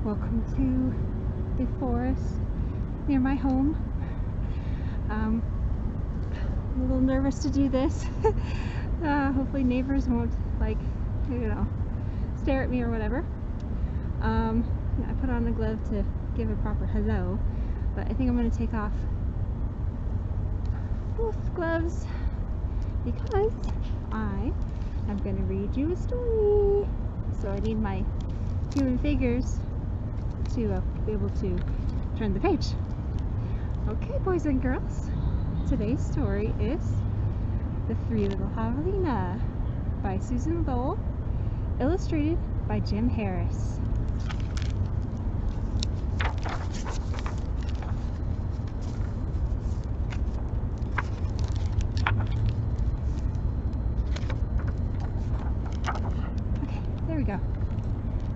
Welcome to the forest near my home. A little nervous to do this. Hopefully neighbors won't, like, you know, stare at me or whatever. I put on a glove to give a proper hello, but I think I'm going to take off both gloves because I am going to read you a story. So I need my human figures to be able to turn the page. Okay, boys and girls, today's story is The Three Little Javelinas by Susan Lowell, illustrated by Jim Harris. Okay, there we go.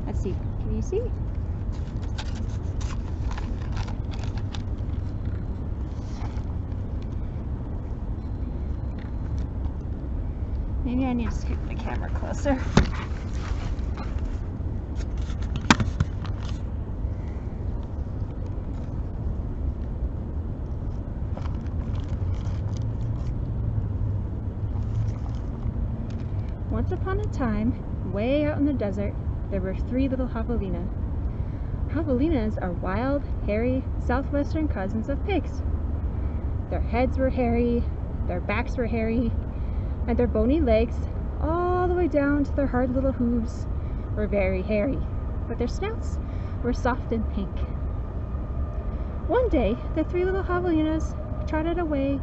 Let's see. Can you see? Maybe I need to scoot the camera closer. Once upon a time, way out in the desert, there were three little javelinas. Javelinas are wild, hairy, southwestern cousins of pigs. Their heads were hairy, their backs were hairy, and their bony legs, all the way down to their hard little hooves, were very hairy, but their snouts were soft and pink. One day, the three little javelinas trotted away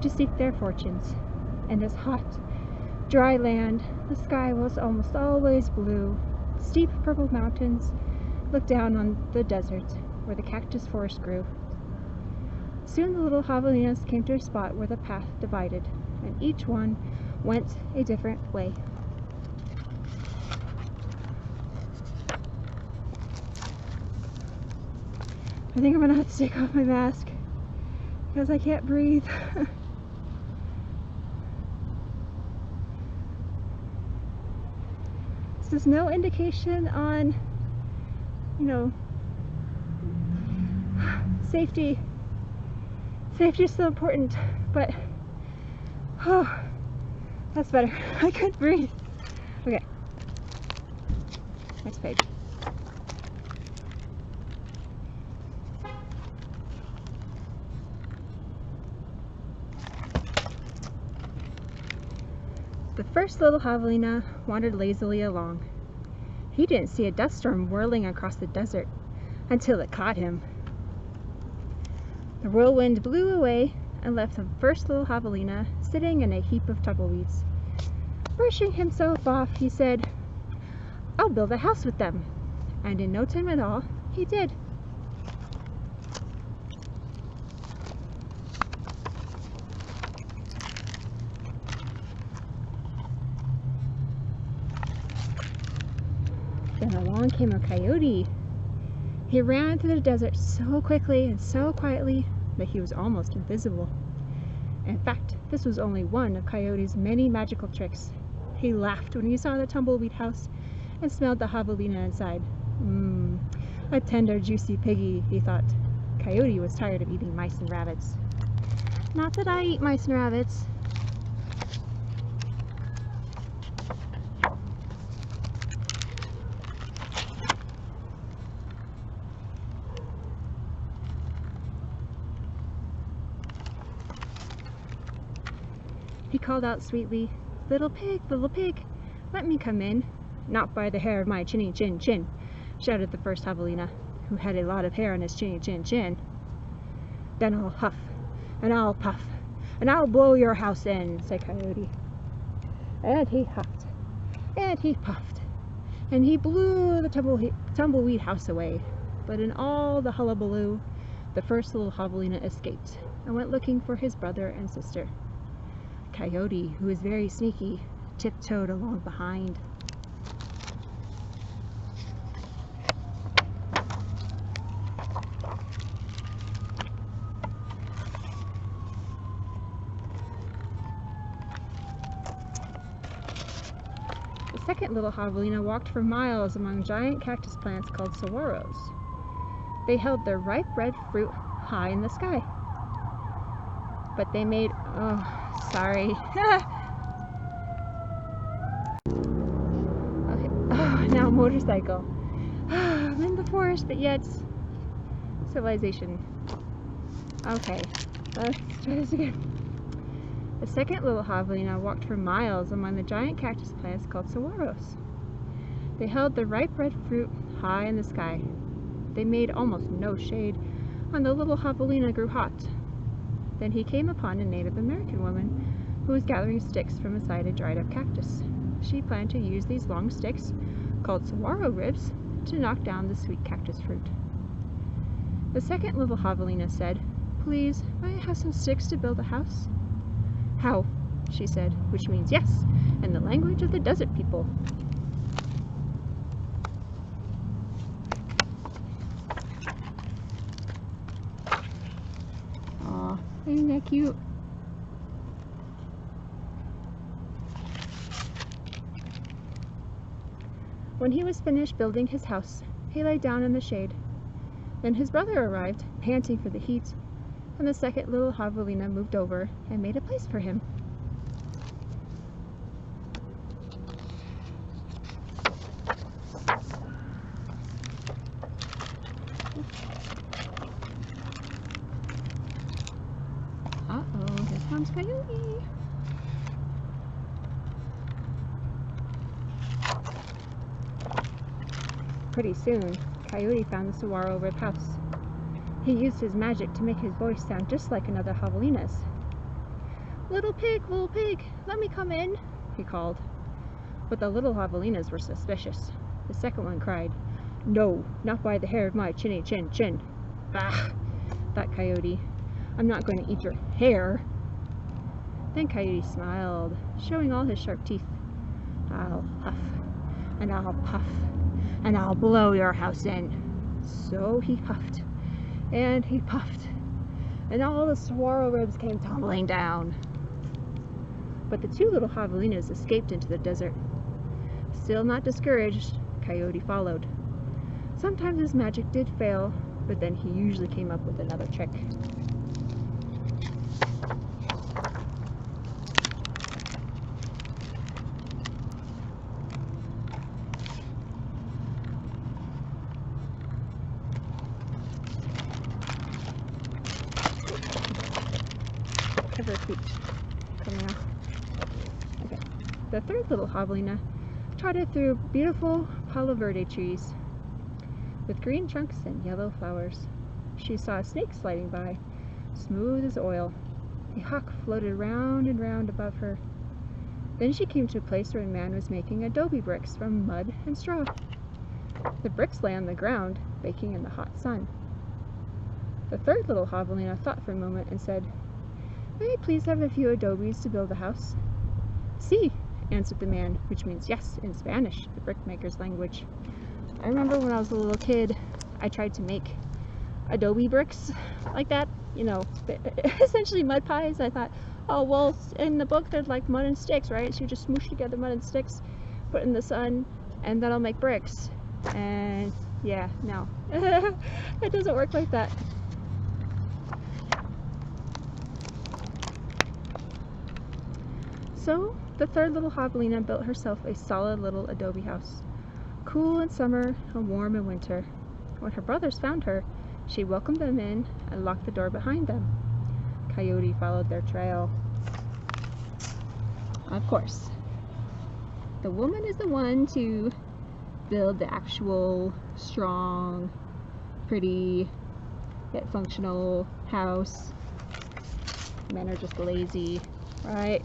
to seek their fortunes. In this hot, dry land, the sky was almost always blue. Steep purple mountains looked down on the desert where the cactus forest grew. Soon the little javelinas came to a spot where the path divided, and each one went a different way. I think I'm gonna have to take off my mask because I can't breathe. This is no indication on, you know, safety. Safety is so important, but oh, that's better. I couldn't breathe. Okay. Next page. The first little javelina wandered lazily along. He didn't see a dust storm whirling across the desert until it caught him. The whirlwind blew away and left the first little javelina sitting in a heap of tumbleweeds. Brushing himself off, he said, "I'll build a house with them." And in no time at all, he did. Then along came a coyote. He ran through the desert so quickly and so quietly that he was almost invisible. In fact, this was only one of Coyote's many magical tricks. He laughed when he saw the tumbleweed house and smelled the javelina inside. A tender, juicy piggy, he thought. Coyote was tired of eating mice and rabbits. Not that I eat mice and rabbits. He called out sweetly, little pig, let me come in." "Not by the hair of my chinny chin chin," shouted the first javelina, who had a lot of hair on his chinny chin chin. "Then I'll huff, and I'll puff, and I'll blow your house in," said Coyote. And he huffed, and he puffed, and he blew the tumbleweed house away. But in all the hullabaloo, the first little javelina escaped and went looking for his brother and sister. Coyote, who was very sneaky, tiptoed along behind. second little javelina walked for miles among giant cactus plants called saguaros. They held their ripe red fruit high in the sky. But they made... oh, sorry. Okay. Oh, now motorcycle. I'm in the forest, but yet civilization. Okay, let's try this again. The second little javelina walked for miles among the giant cactus plants called saguaros. They held the ripe red fruit high in the sky. They made almost no shade, and the little javelina grew hot. Then he came upon a Native American woman who was gathering sticks from beside a dried up cactus. She planned to use these long sticks, called saguaro ribs, to knock down the sweet cactus fruit. The second little javelina said, "Please, may I have some sticks to build a house?" "How?" she said, which means yes, in the language of the desert people. Aw, isn't that cute? When he was finished building his house, he lay down in the shade. Then his brother arrived, panting for the heat, and the second little javelina moved over and made a place for him. Uh-oh, here comes Coyote. Pretty soon, Coyote found the saguaro rib house. He used his magic to make his voice sound just like another javelina's. Little pig, let me come in," he called. But the little javelinas were suspicious. The second one cried, "No, not by the hair of my chinny chin chin." "Bah," thought Coyote, "I'm not going to eat your hair." Then Coyote smiled, showing all his sharp teeth. "I'll huff, and I'll puff, and I'll blow your house in." So he huffed, and he puffed, and all the saguaro ribs came tumbling down. But the two little javelinas escaped into the desert. Still not discouraged, Coyote followed. Sometimes his magic did fail, but then he usually came up with another trick. Ever feet coming off. Okay. The third little javelina trotted through beautiful palo verde trees with green trunks and yellow flowers. She saw a snake sliding by, smooth as oil. A hawk floated round and round above her. Then she came to a place where a man was making adobe bricks from mud and straw. The bricks lay on the ground, baking in the hot sun. The third little javelina thought for a moment and said, "May I please have a few adobes to build a house?" "Sí," answered the man, which means yes in Spanish, the brickmaker's language. I remember when I was a little kid, I tried to make adobe bricks like that, you know, essentially mud pies. I thought, oh, well, in the book there's like mud and sticks, right? So you just smoosh together mud and sticks, put it in the sun, and then I'll make bricks. And yeah, no, it doesn't work like that. So the third little javelina built herself a solid little adobe house, cool in summer and warm in winter. When her brothers found her, she welcomed them in and locked the door behind them. Coyote followed their trail. Of course, the woman is the one to build the actual strong, pretty, yet functional house. Men are just lazy, right?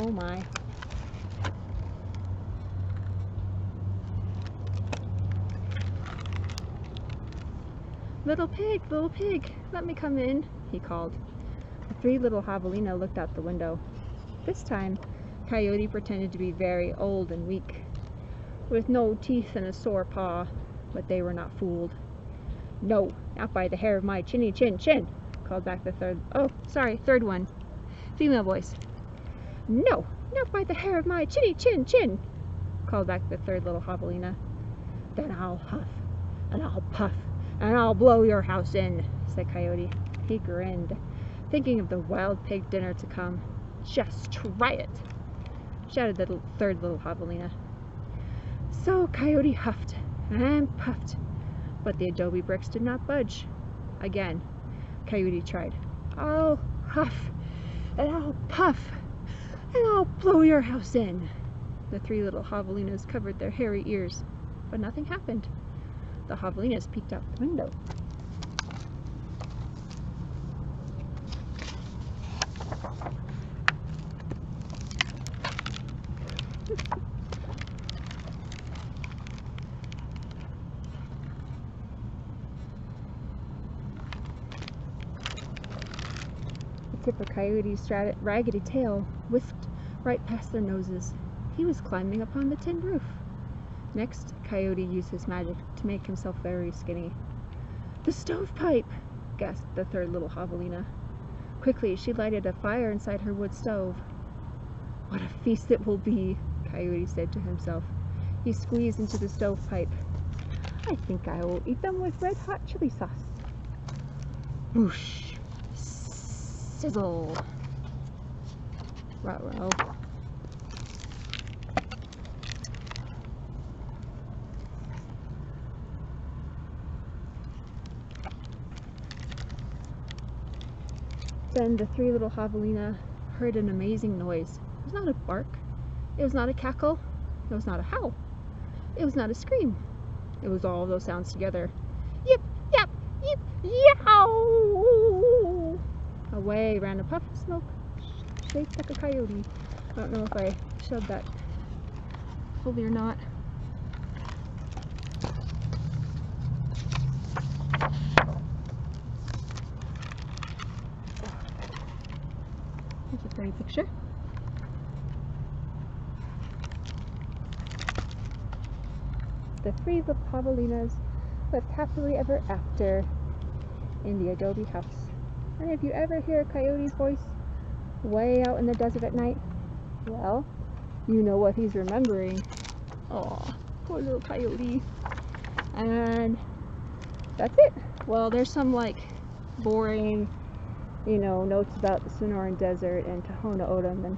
Oh my. Little pig, let me come in," he called. The three little javelina looked out the window. This time, Coyote pretended to be very old and weak, with no teeth and a sore paw, but they were not fooled. "No, not by the hair of my chinny chin chin," called back the third one. Female voice. No, not by the hair of my chinny chin chin, called back the third little javelina. Then I'll huff, and I'll puff, and I'll blow your house in, said Coyote. He grinned, thinking of the wild pig dinner to come. Just try it, shouted the third little javelina. So Coyote huffed and puffed, but the adobe bricks did not budge. Again, Coyote tried. I'll huff, and I'll puff, and I'll blow your house in. The three little javelinas covered their hairy ears, but nothing happened. The javelinas peeked out the window. The tip of Coyote's raggedy tail whisked right past their noses. He was climbing upon the tin roof. Next, Coyote used his magic to make himself very skinny. The stovepipe! Gasped the third little javelina. Quickly, she lighted a fire inside her wood stove. What a feast it will be, Coyote said to himself. He squeezed into the stovepipe. I think I will eat them with red-hot chili sauce. Whoosh! Sizzle! Ruh-roh. Then the three little javelina heard an amazing noise. It was not a bark. It was not a cackle. It was not a howl. It was not a scream. It was all of those sounds together. Yip, yap, yip, yow! Away ran a puff of smoke, shaped like a coyote. I don't know if I showed that fully or not. Here's a pretty picture. The three little javelinas lived happily ever after in the adobe house. And if you ever hear a coyote's voice way out in the desert at night, well, you know what he's remembering. Aw, poor little coyote. And that's it. Well, there's some like boring, notes about the Sonoran Desert and Tohono O'odham and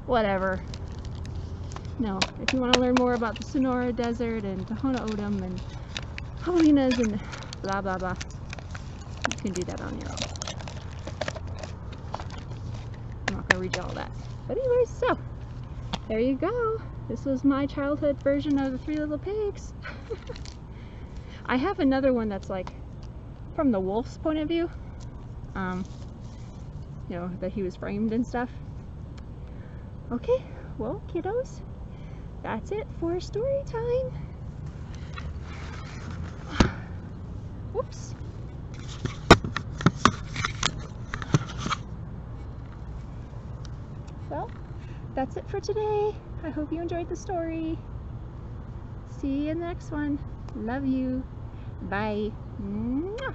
whatever. No, if you want to learn more about the Sonora Desert and Tohono O'odham and javelinas and blah blah blah, you can do that on your own. I'm not going to read you all that. But anyways, so there you go. This was my childhood version of the Three Little Pigs. I have another one that's like from the wolf's point of view. That he was framed and stuff. Okay, well, kiddos, that's it for story time. Whoops. Well, that's it for today. I hope you enjoyed the story. See you in the next one. Love you. Bye. Mwah.